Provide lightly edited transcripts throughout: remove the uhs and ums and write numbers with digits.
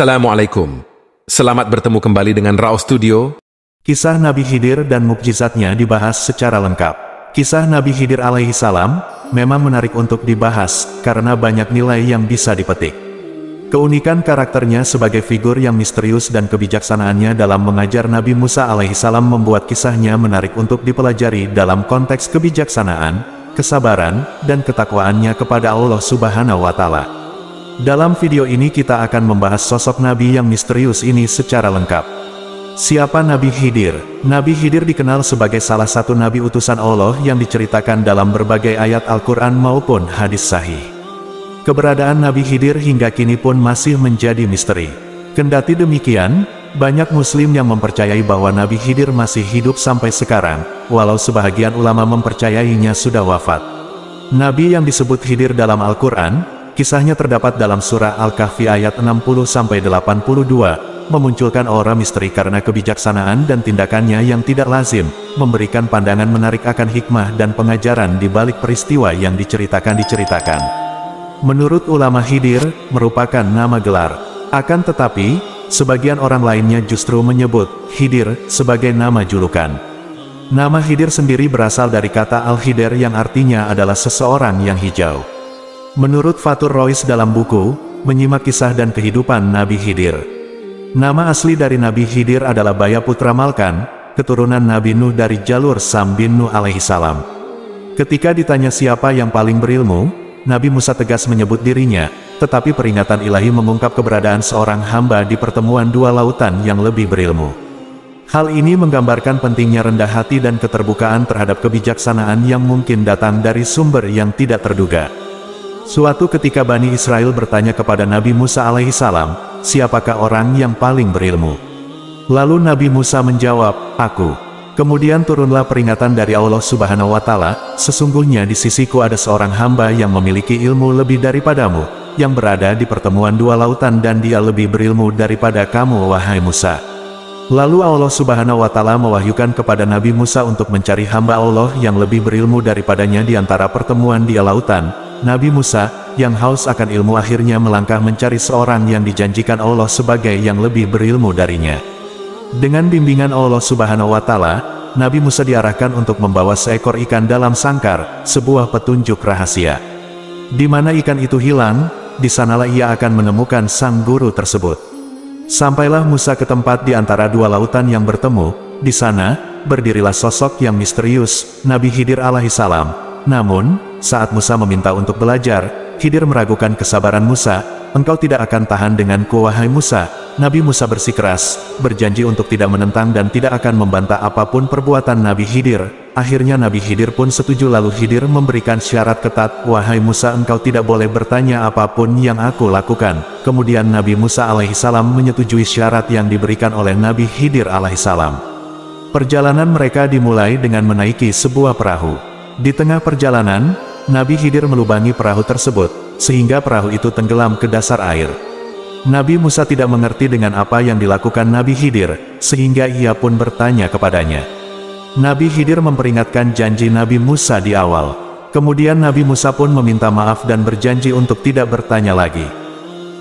Assalamualaikum. Selamat bertemu kembali dengan Rao Studio. Kisah Nabi Khidir dan mukjizatnya dibahas secara lengkap. Kisah Nabi Khidir alaihi salam memang menarik untuk dibahas karena banyak nilai yang bisa dipetik. Keunikan karakternya sebagai figur yang misterius dan kebijaksanaannya dalam mengajar Nabi Musa alaihi salam membuat kisahnya menarik untuk dipelajari dalam konteks kebijaksanaan, kesabaran, dan ketakwaannya kepada Allah Subhanahu wa Ta'ala. Dalam video ini kita akan membahas sosok Nabi yang misterius ini secara lengkap. Siapa Nabi Khidir? Nabi Khidir dikenal sebagai salah satu Nabi utusan Allah yang diceritakan dalam berbagai ayat Al-Quran maupun hadis sahih. Keberadaan Nabi Khidir hingga kini pun masih menjadi misteri. Kendati demikian, banyak muslim yang mempercayai bahwa Nabi Khidir masih hidup sampai sekarang, walau sebahagian ulama mempercayainya sudah wafat. Nabi yang disebut Khidir dalam Al-Quran, kisahnya terdapat dalam surah Al-Kahfi ayat 60-82, memunculkan aura misteri karena kebijaksanaan dan tindakannya yang tidak lazim, memberikan pandangan menarik akan hikmah dan pengajaran di balik peristiwa yang diceritakan. Menurut ulama Khidir, merupakan nama gelar. Akan tetapi, sebagian orang lainnya justru menyebut Khidir sebagai nama julukan. Nama Khidir sendiri berasal dari kata Al-Khidir yang artinya adalah seseorang yang hijau. Menurut Fathur Rois dalam buku, Menyimak Kisah dan Kehidupan Nabi Khidir. Nama asli dari Nabi Khidir adalah Baya Putra Malkan, keturunan Nabi Nuh dari jalur Sam bin Nuh alaihi salam. Ketika ditanya siapa yang paling berilmu, Nabi Musa tegas menyebut dirinya, tetapi peringatan ilahi mengungkap keberadaan seorang hamba di pertemuan dua lautan yang lebih berilmu. Hal ini menggambarkan pentingnya rendah hati dan keterbukaan terhadap kebijaksanaan yang mungkin datang dari sumber yang tidak terduga. Suatu ketika Bani Israel bertanya kepada Nabi Musa alaihi salam, siapakah orang yang paling berilmu? Lalu Nabi Musa menjawab, aku. Kemudian turunlah peringatan dari Allah Subhanahu wa Ta'ala, sesungguhnya di sisiku ada seorang hamba yang memiliki ilmu lebih daripadamu, yang berada di pertemuan dua lautan dan dia lebih berilmu daripada kamu wahai Musa. Lalu Allah Subhanahu wa Ta'ala mewahyukan kepada Nabi Musa untuk mencari hamba Allah yang lebih berilmu daripadanya di antara pertemuan di lautan. Nabi Musa, yang haus akan ilmu akhirnya melangkah mencari seorang yang dijanjikan Allah sebagai yang lebih berilmu darinya. Dengan bimbingan Allah Subhanahu wa Ta'ala, Nabi Musa diarahkan untuk membawa seekor ikan dalam sangkar, sebuah petunjuk rahasia. Di mana ikan itu hilang, di sanalah ia akan menemukan sang guru tersebut. Sampailah Musa ke tempat di antara dua lautan yang bertemu. Di sana, berdirilah sosok yang misterius, Nabi Khidir alaihi salam. Namun, saat Musa meminta untuk belajar, Khidir meragukan kesabaran Musa. Engkau tidak akan tahan denganku wahai Musa. Nabi Musa bersikeras, berjanji untuk tidak menentang dan tidak akan membantah apapun perbuatan Nabi Khidir. Akhirnya Nabi Khidir pun setuju, lalu Khidir memberikan syarat ketat, wahai Musa, engkau tidak boleh bertanya apapun yang aku lakukan. Kemudian Nabi Musa alaihi salam menyetujui syarat yang diberikan oleh Nabi Khidir alaihi salam. Perjalanan mereka dimulai dengan menaiki sebuah perahu. Di tengah perjalanan, Nabi Khidir melubangi perahu tersebut, sehingga perahu itu tenggelam ke dasar air. Nabi Musa tidak mengerti dengan apa yang dilakukan Nabi Khidir, sehingga ia pun bertanya kepadanya. Nabi Khidir memperingatkan janji Nabi Musa di awal. Kemudian Nabi Musa pun meminta maaf dan berjanji untuk tidak bertanya lagi.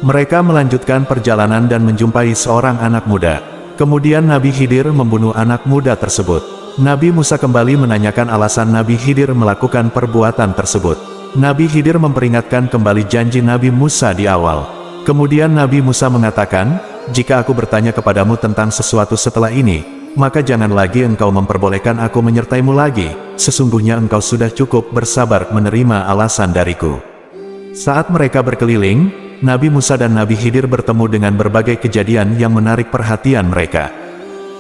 Mereka melanjutkan perjalanan dan menjumpai seorang anak muda. Kemudian Nabi Khidir membunuh anak muda tersebut. Nabi Musa kembali menanyakan alasan Nabi Khidir melakukan perbuatan tersebut. Nabi Khidir memperingatkan kembali janji Nabi Musa di awal. Kemudian Nabi Musa mengatakan, jika aku bertanya kepadamu tentang sesuatu setelah ini, maka jangan lagi engkau memperbolehkan aku menyertaimu lagi. Sesungguhnya engkau sudah cukup bersabar menerima alasan dariku. Saat mereka berkeliling, Nabi Musa dan Nabi Khidir bertemu dengan berbagai kejadian yang menarik perhatian mereka.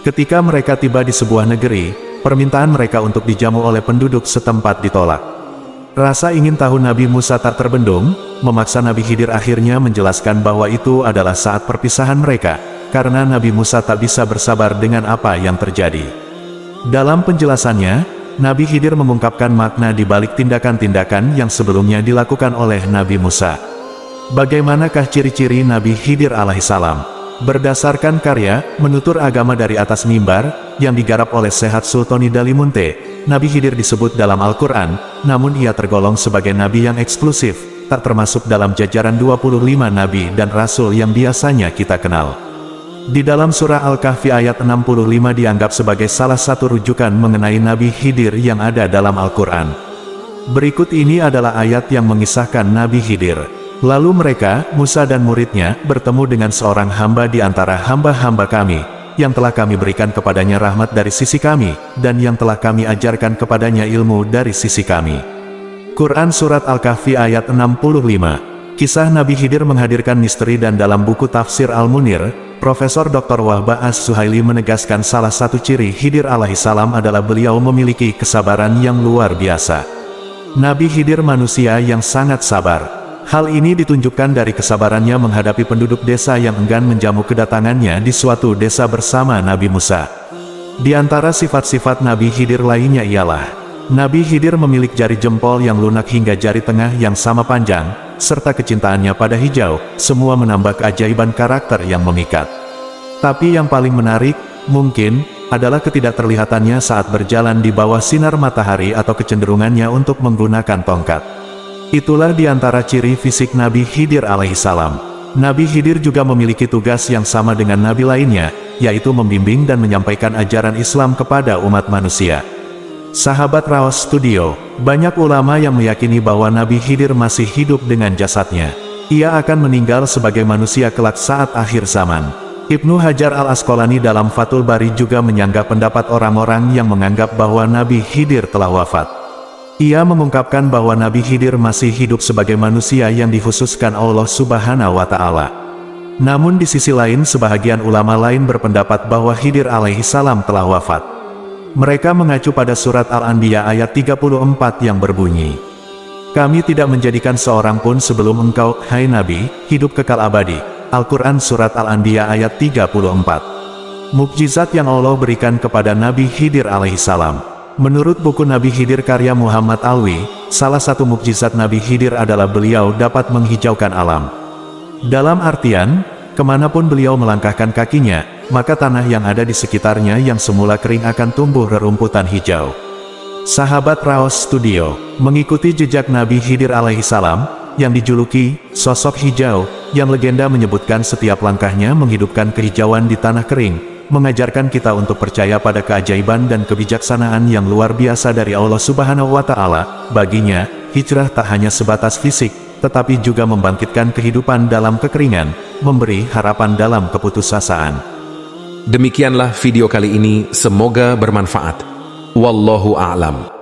Ketika mereka tiba di sebuah negeri, permintaan mereka untuk dijamu oleh penduduk setempat ditolak. Rasa ingin tahu Nabi Musa tak terbendung, memaksa Nabi Khidir akhirnya menjelaskan bahwa itu adalah saat perpisahan mereka, karena Nabi Musa tak bisa bersabar dengan apa yang terjadi. Dalam penjelasannya, Nabi Khidir mengungkapkan makna di balik tindakan-tindakan yang sebelumnya dilakukan oleh Nabi Musa. Bagaimanakah ciri-ciri Nabi Khidir alaihissalam? Berdasarkan karya, Menutur Agama dari Atas Mimbar, yang digarap oleh Sehat Sultoni Dalimunte, Nabi Khidir disebut dalam Al-Quran, namun ia tergolong sebagai nabi yang eksklusif, tak termasuk dalam jajaran 25 nabi dan rasul yang biasanya kita kenal. Di dalam surah Al-Kahfi ayat 65 dianggap sebagai salah satu rujukan mengenai Nabi Khidir yang ada dalam Al-Quran. Berikut ini adalah ayat yang mengisahkan Nabi Khidir. Lalu mereka, Musa dan muridnya, bertemu dengan seorang hamba di antara hamba-hamba kami, yang telah kami berikan kepadanya rahmat dari sisi kami, dan yang telah kami ajarkan kepadanya ilmu dari sisi kami. Quran Surat Al-Kahfi ayat 65. Kisah Nabi Khidir menghadirkan misteri, dan dalam buku tafsir Al-Munir, Profesor Dr. Wahbah As-Suhaili menegaskan salah satu ciri Khidir alaihissalam adalah beliau memiliki kesabaran yang luar biasa. Nabi Khidir manusia yang sangat sabar. Hal ini ditunjukkan dari kesabarannya menghadapi penduduk desa yang enggan menjamu kedatangannya di suatu desa bersama Nabi Musa. Di antara sifat-sifat Nabi Khidir lainnya ialah, Nabi Khidir memiliki jari jempol yang lunak hingga jari tengah yang sama panjang, serta kecintaannya pada hijau, semua menambah keajaiban karakter yang memikat. Tapi yang paling menarik, mungkin, adalah ketidakterlihatannya saat berjalan di bawah sinar matahari atau kecenderungannya untuk menggunakan tongkat. Itulah di antara ciri fisik Nabi Khidir alaihissalam. Nabi Khidir juga memiliki tugas yang sama dengan nabi lainnya, yaitu membimbing dan menyampaikan ajaran Islam kepada umat manusia. Sahabat Raos Studio, banyak ulama yang meyakini bahwa Nabi Khidir masih hidup dengan jasadnya. Ia akan meninggal sebagai manusia kelak saat akhir zaman. Ibnu Hajar Al-Asqalani dalam Fathul Bari juga menyanggah pendapat orang-orang yang menganggap bahwa Nabi Khidir telah wafat. Ia mengungkapkan bahwa Nabi Khidir masih hidup sebagai manusia yang dikhususkan Allah Subhanahu wa Ta'ala. Namun di sisi lain, sebahagian ulama lain berpendapat bahwa Khidir alaihissalam telah wafat. Mereka mengacu pada surat Al-Anbiya ayat 34 yang berbunyi, "Kami tidak menjadikan seorang pun sebelum engkau, hai Nabi, hidup kekal abadi." Al-Quran Surat Al-Anbiya ayat 34. Mukjizat yang Allah berikan kepada Nabi Khidir alaihissalam. Menurut buku Nabi Khidir karya Muhammad Alwi, salah satu mukjizat Nabi Khidir adalah beliau dapat menghijaukan alam. Dalam artian, kemanapun beliau melangkahkan kakinya, maka tanah yang ada di sekitarnya yang semula kering akan tumbuh rerumputan hijau. Sahabat Raos Studio, mengikuti jejak Nabi Khidir alaihissalam, yang dijuluki sosok hijau, yang legenda menyebutkan setiap langkahnya menghidupkan kehijauan di tanah kering, mengajarkan kita untuk percaya pada keajaiban dan kebijaksanaan yang luar biasa dari Allah Subhanahu wa Ta'ala. Baginya, hijrah tak hanya sebatas fisik, tetapi juga membangkitkan kehidupan dalam kekeringan, memberi harapan dalam keputusasaan. Demikianlah video kali ini, semoga bermanfaat. Wallahu a'lam.